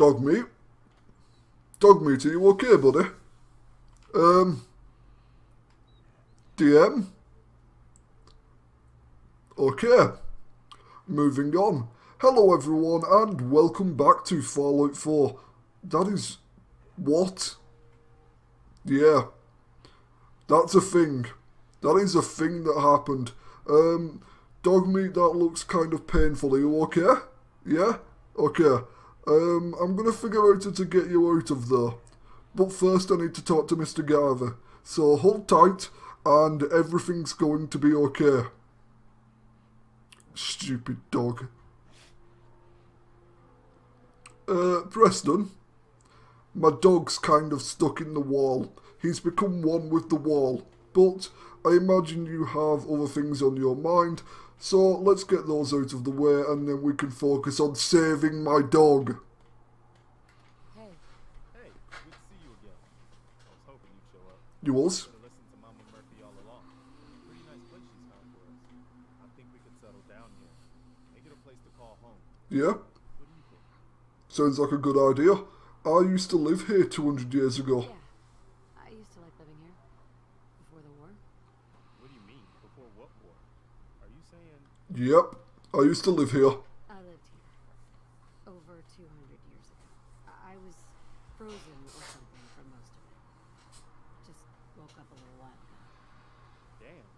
Dog meat? Dog meat, are you okay, buddy? DM? Okay. Moving on. Hello everyone and welcome back to Fallout 4. That is... what? Yeah. That's a thing. That is a thing that happened. Dog meat, that looks kind of painful. Are you okay? Yeah? Okay. I'm gonna figure out how to get you out of there. But first I need to talk to Mr. Garvey. So hold tight and everything's going to be okay. Stupid dog. Preston? My dog's kind of stuck in the wall. He's become one with the wall. But I imagine you have other things on your mind, so let's get those out of the way and then we can focus on saving my dog. Hey, good to see you again. I was hoping you'd show up. You was? Could have listened to Mama Murphy all along. Pretty nice place she's found for us. I think we could settle down here. Make it a place to call home. Yeah? What do you think? Sounds like a good idea. I used to live here 200 years ago. Yeah, I used to like living here. Before the war. What do you mean? Before what war? Are you saying... Yep, I used to live here. I lived here. Over 200 years ago. I was frozen or something for most of it. Just woke up a little while ago. Damn.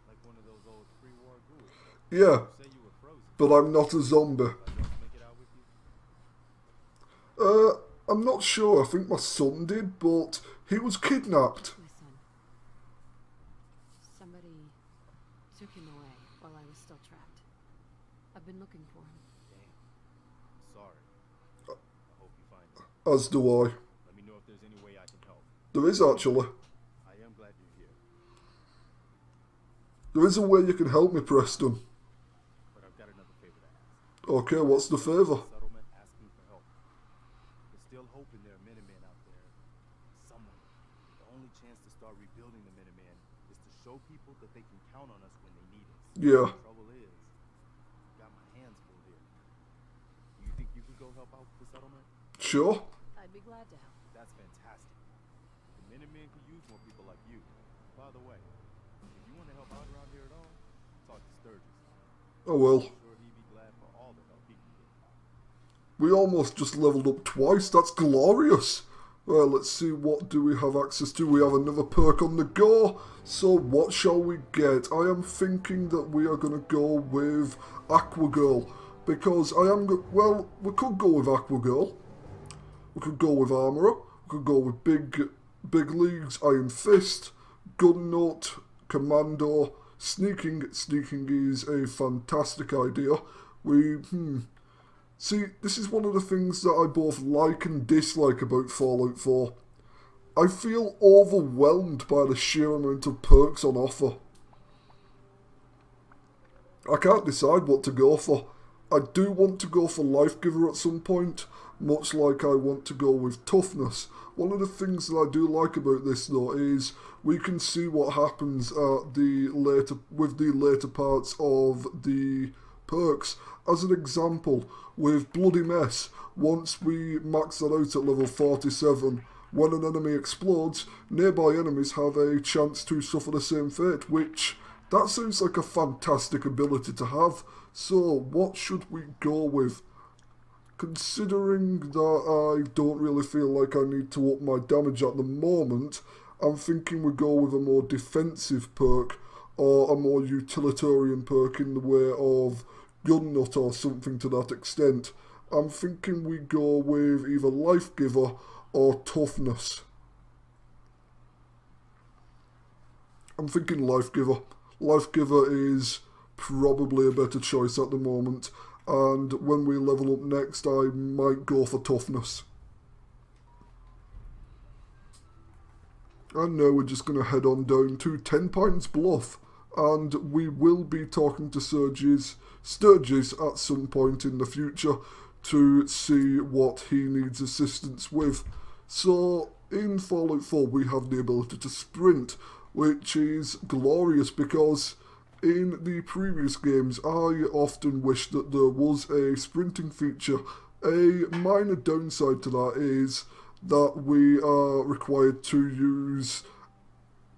Like one of those old pre-war ghouls. Yeah, You say you were frozen. but I'm not a zombie. I don't make it out with you? I'm not sure. I think my son did, but he was kidnapped. My son. Somebody took him away while I was still trapped. I've been looking for him. Damn. I'm sorry. I hope you find him. As do I. Let me know if there's any way I can help. There is actually. I am glad you're here. There is a way you can help me, Preston. But I've got another favor to ask. Okay, what's the favour? Settlement asking for help. There's still hope in there are Minutemen out there. Somewhere. The only chance to start rebuilding the Minutemen is to show people that they can count on us when they need us. Yeah. The trouble is, I've got my hands full here. Do you think you could go help out with the settlement? Sure. I'd be glad to help. That's fantastic. The Minutemen could use more people like you. By the way, if you want to help out around here at all, talk to Sturgis. Oh well. I'm sure he'd be glad for all the help he can get. We almost just leveled up twice. That's glorious. Well, let's see, what do we have access to? We have another perk on the go. So what shall we get? I am thinking that we are going to go with Aqua Girl. Because well, we could go with Aqua Girl. We could go with Armourer. We could go with Big Leagues, Iron Fist, Gun Nut, Commando, Sneaking. Sneaking is a fantastic idea. See, this is one of the things that I both like and dislike about Fallout 4. I feel overwhelmed by the sheer amount of perks on offer. I can't decide what to go for. I do want to go for Life Giver at some point, much like I want to go with Toughness. One of the things that I do like about this though is we can see what happens with the later parts of the perks. As an example, with Bloody Mess, once we max that out at level 47, when an enemy explodes, nearby enemies have a chance to suffer the same fate, which, that sounds like a fantastic ability to have. So, what should we go with? Considering that I don't really feel like I need to up my damage at the moment, I'm thinking we go with a more defensive perk, or a more utilitarian perk in the way of Gun Nut or something to that extent. I'm thinking we go with either Life Giver or Toughness. I'm thinking Life Giver. Life Giver is probably a better choice at the moment, and when we level up next I might go for Toughness. And now we're just going to head on down to 10 Pines Bluff, and we will be talking to Sturgis at some point in the future to see what he needs assistance with. So in Fallout 4 we have the ability to sprint, which is glorious because in the previous games I often wished that there was a sprinting feature, A minor downside to that is that we are required to use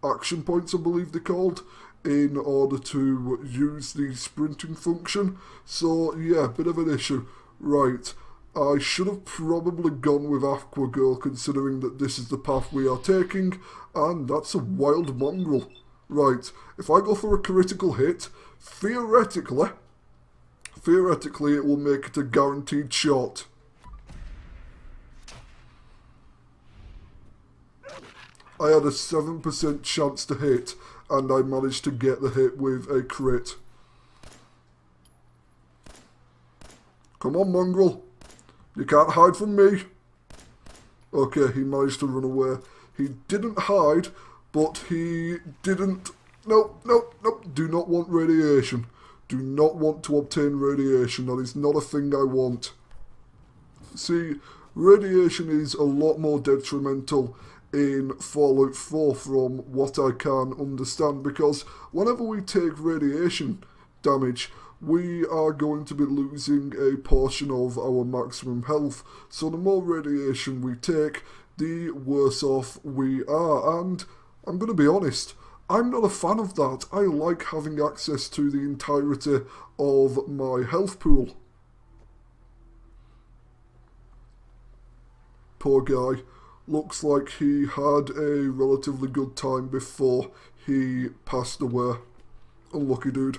action points, I believe they're called, in order to use the sprinting function. So yeah, bit of an issue. Right, I should have probably gone with Aqua Girl considering that this is the path we are taking, and that's a wild mongrel. Right, if I go for a critical hit, theoretically it will make it a guaranteed shot. I had a 7% chance to hit, and I managed to get the hit with a crit. Come on, mongrel. You can't hide from me. Okay, he managed to run away. He didn't hide, but he didn't... Nope. Do not want radiation. Do not want to obtain radiation. That is not a thing I want. See, radiation is a lot more detrimental in Fallout 4 from what I can understand, because whenever we take radiation damage, we are going to be losing a portion of our maximum health. So the more radiation we take, the worse off we are. And I'm going to be honest, I'm not a fan of that. I like having access to the entirety of my health pool. Poor guy. Looks like he had a relatively good time before he passed away. Unlucky dude.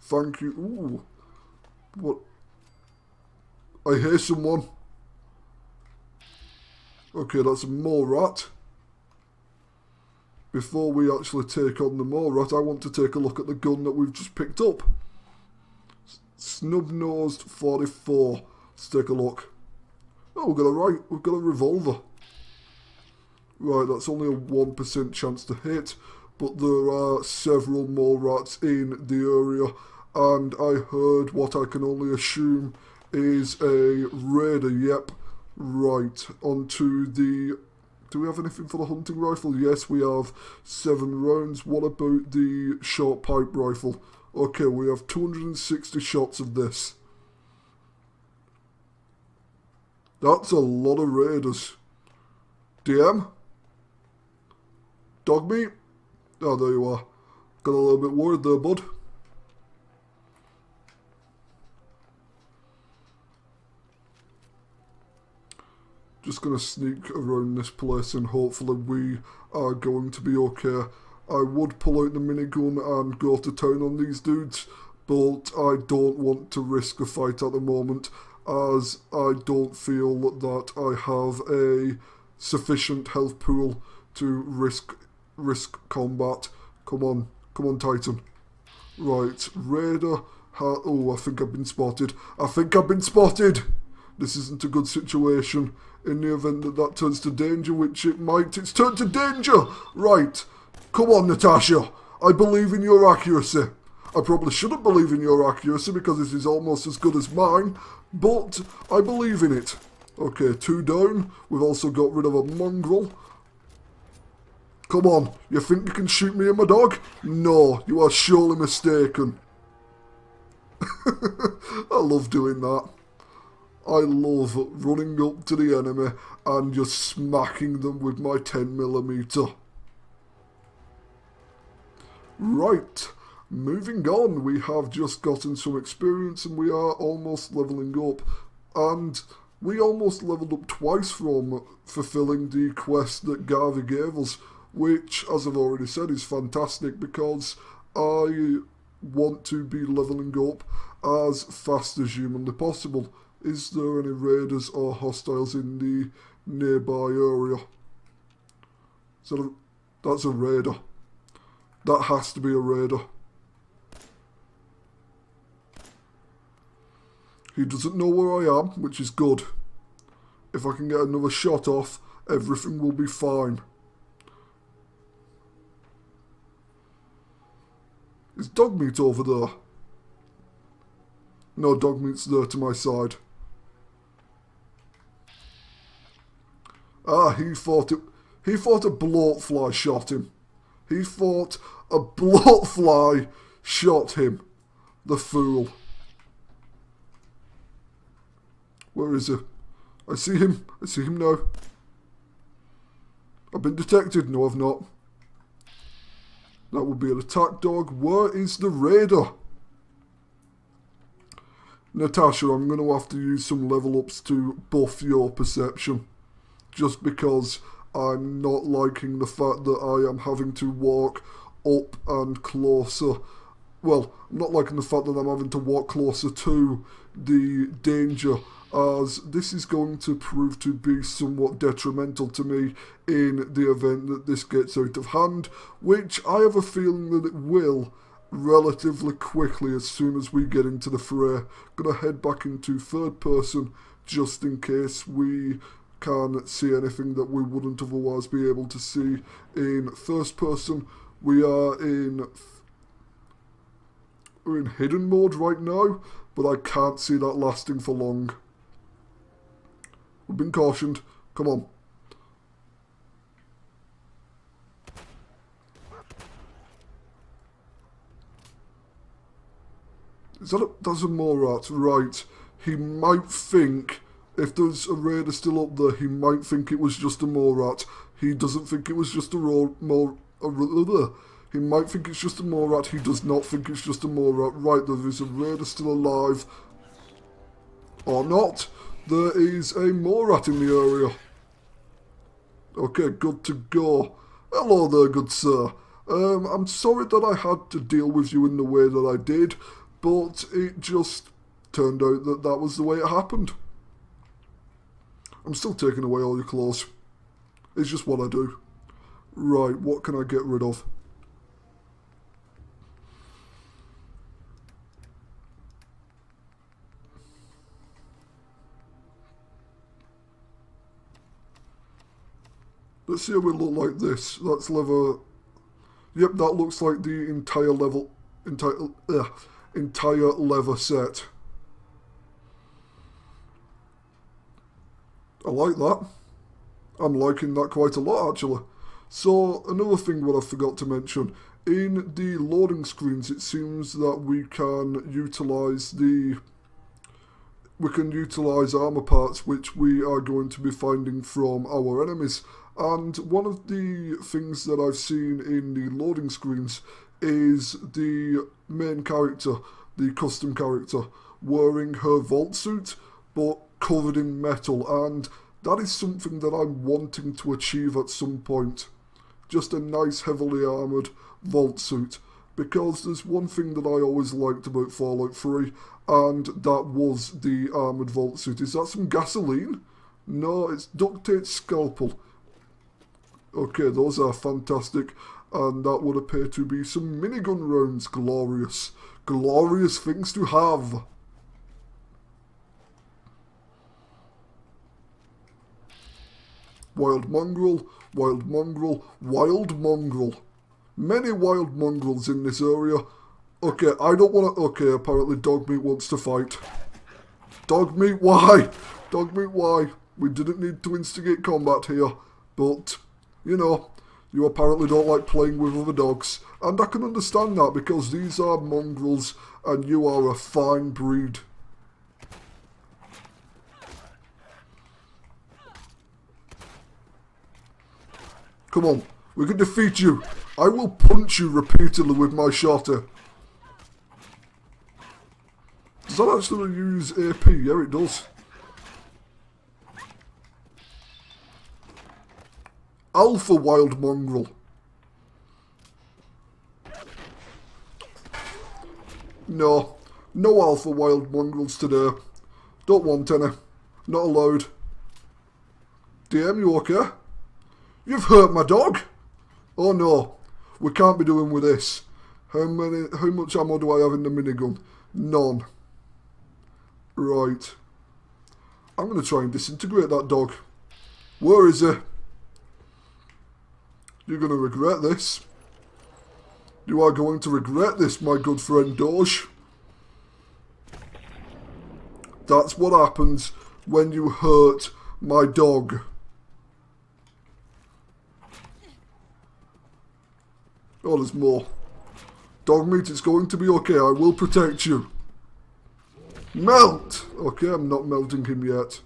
Thank you. Ooh. What? I hear someone. Okay, that's a mole rat. Before we actually take on the mole rat, I want to take a look at the gun that we've just picked up. Snub-nosed 44. Let's take a look. Oh, we've got a revolver. Right, that's only a 1% chance to hit, but there are several mole rats in the area, and I heard what I can only assume is a raider. Yep. Right, onto the... Do we have anything for the hunting rifle? Yes, we have 7 rounds. What about the short pipe rifle? Okay, we have 260 shots of this. That's a lot of raiders. DM? Dog meat? Oh, there you are. Got a little bit worried there, bud. Just gonna sneak around this place and hopefully we are going to be okay. I would pull out the minigun and go to town on these dudes, but I don't want to risk a fight at the moment, as I don't feel that I have a sufficient health pool to risk combat. Come on, Titan. Right, Raider. Oh, I think I've been spotted. This isn't a good situation. In the event that turns to danger, which it might, it's turned to danger! Right. Come on, Natasha. I believe in your accuracy. I probably shouldn't believe in your accuracy because it is almost as good as mine, but I believe in it. Okay, 2 down. We've also got rid of a mongrel. Come on, you think you can shoot me and my dog? No, you are surely mistaken. I love doing that. I love running up to the enemy and just smacking them with my 10mm. Right, moving on, we have just gotten some experience and we are almost levelling up. And we almost leveled up twice from fulfilling the quest that Garvey gave us, which, as I've already said, is fantastic because I want to be levelling up as fast as humanly possible. Is there any raiders or hostiles in the nearby area? That's a raider. That has to be a raider. He doesn't know where I am, which is good. If I can get another shot off, everything will be fine. Is dog meat over there? No, dog meat's there to my side. Ah, he thought a bloatfly shot him. He thought a bloatfly shot him. The fool. Where is he? I see him. I see him now. I've been detected. No, I've not. That would be an attack dog. Where is the raider? Natasha, I'm going to have to use some level ups to buff your perception. Just because I'm not liking the fact that I am having to walk up and closer. Well, I'm not liking the fact that I'm having to walk closer to the danger, as this is going to prove to be somewhat detrimental to me in the event that this gets out of hand, which I have a feeling that it will relatively quickly as soon as we get into the fray. Gonna head back into third person just in case we can see anything that we wouldn't otherwise be able to see in first person. We're in hidden mode right now, but I can't see that lasting for long. We've been cautioned. Come on. That's a Morat, right. He might think, if there's a raider still up there, he might think it was just a Morat. He doesn't think it was just he might think it's just a Morat. He does not think it's just a Morat. Right, there is a raider still alive. Or not. There is a Morat in the area. Okay, good to go. Hello there, good sir. I'm sorry that I had to deal with you in the way that I did, but it just turned out that that was the way it happened. I'm still taking away all your clothes. It's just what I do. Right, what can I get rid of? Let's see how we look like this. That's leather. Yep, that looks like the entire leather set. I like that. I'm liking that quite a lot, actually. So, another thing what I forgot to mention. In the loading screens, it seems that we can utilise armour parts which we are going to be finding from our enemies. And one of the things that I've seen in the loading screens is the main character, the custom character, wearing her vault suit, but covered in metal, and that is something that I'm wanting to achieve at some point. Just a nice heavily armoured vault suit, because there's one thing that I always liked about Fallout 3, and that was the armoured vault suit. Is that some gasoline? No, it's duct tape scalpel. Okay, those are fantastic, and that would appear to be some minigun rounds. Glorious. Glorious things to have. Wild mongrel, wild mongrel, wild mongrel. Many wild mongrels in this area. Okay, I don't want to... Okay, apparently Dogmeat wants to fight. Dogmeat, why? Dogmeat, why? We didn't need to instigate combat here, but... You know, you apparently don't like playing with other dogs. And I can understand that, because these are mongrels and you are a fine breed. Come on, we can defeat you. I will punch you repeatedly with my shotter. Does that actually use AP? Yeah, it does. Alpha wild mongrel. No. No alpha wild mongrels today. Don't want any. Not allowed. DM, you okay? You've hurt my dog. Oh no. We can't be doing with this. How much ammo do I have in the minigun? None. Right. I'm going to try and disintegrate that dog. Where is he? You're going to regret this. You are going to regret this, my good friend Doge. That's what happens when you hurt my dog. Oh, there's more. Dogmeat, it's going to be okay. I will protect you. Melt! Okay, I'm not melting him yet.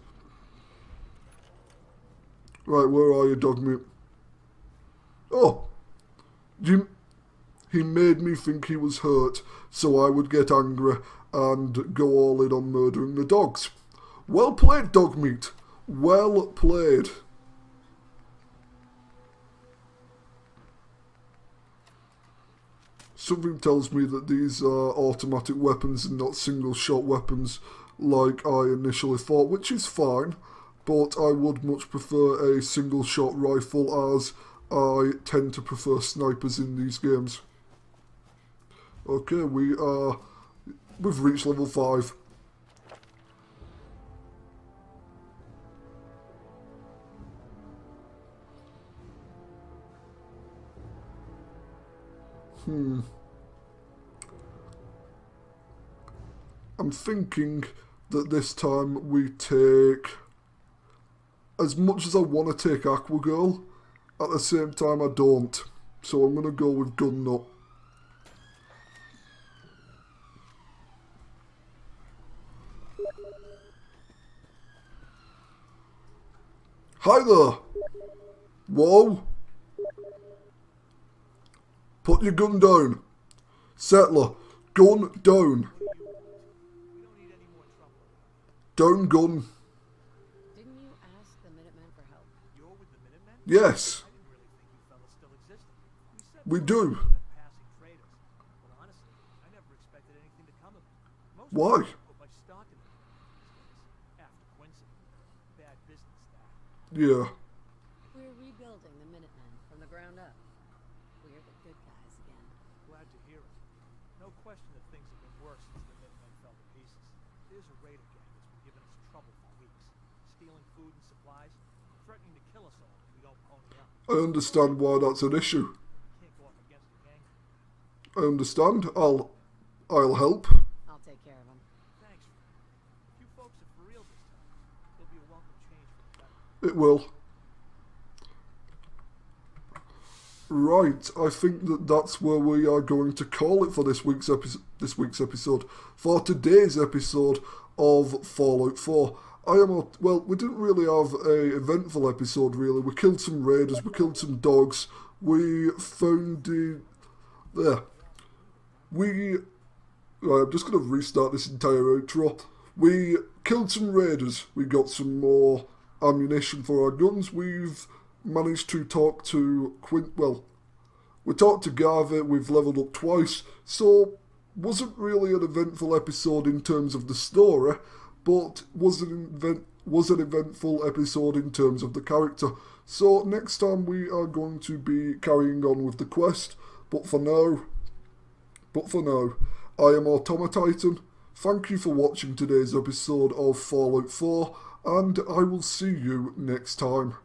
Right, where are you, Dogmeat? Oh! He made me think he was hurt, so I would get angry and go all in on murdering the dogs. Well played, Dogmeat. Well played. Something tells me that these are automatic weapons and not single-shot weapons like I initially thought, which is fine, but I would much prefer a single-shot rifle as I tend to prefer snipers in these games. Okay, we've reached level 5. I'm thinking that this time we take, as much as I want to take Aqua Girl, at the same time I don't. So I'm going to go with Gun Nut. Hi there! Whoa! Put your gun down. Settler, gun down. Down gun. Didn't you ask the Minutemen for help? You're with the Minutemen? Yes, I didn't really think you fellas still existed. You said we most do. of them have been passing traders. But honestly, I never expected anything to come of it. Most Why? people don't put much stock in them these days. After Quincy. Bad business, that. Yeah. We're rebuilding the Minutemen from the ground up. We're the good guys again. Glad to hear it. No question that things have been worse since the Minutemen fell to pieces. There's a raider gang that's been giving us trouble for weeks. Stealing food and supplies, threatening to kill us all if we don't pony up. I understand why that's an issue. Can't go up against a gang. I understand. I'll help. I'll take care of them. Thanks. If you folks are for real this time, there'll be a welcome change for the better. It will. Right, I think that's where we are going to call it for this week's episode. For today's episode of Fallout 4. Well, we didn't really have a eventful episode, really. We killed some raiders, we killed some dogs, we found right, I'm just going to restart this entire outro. We killed some raiders, we got some more ammunition for our guns, we've managed to talk to we talked to Garvey, we've leveled up twice, so wasn't really an eventful episode in terms of the story, but was an eventful episode in terms of the character. So next time we are going to be carrying on with the quest, but for now, I am AutomaTitan. Thank you for watching today's episode of Fallout 4, and I will see you next time.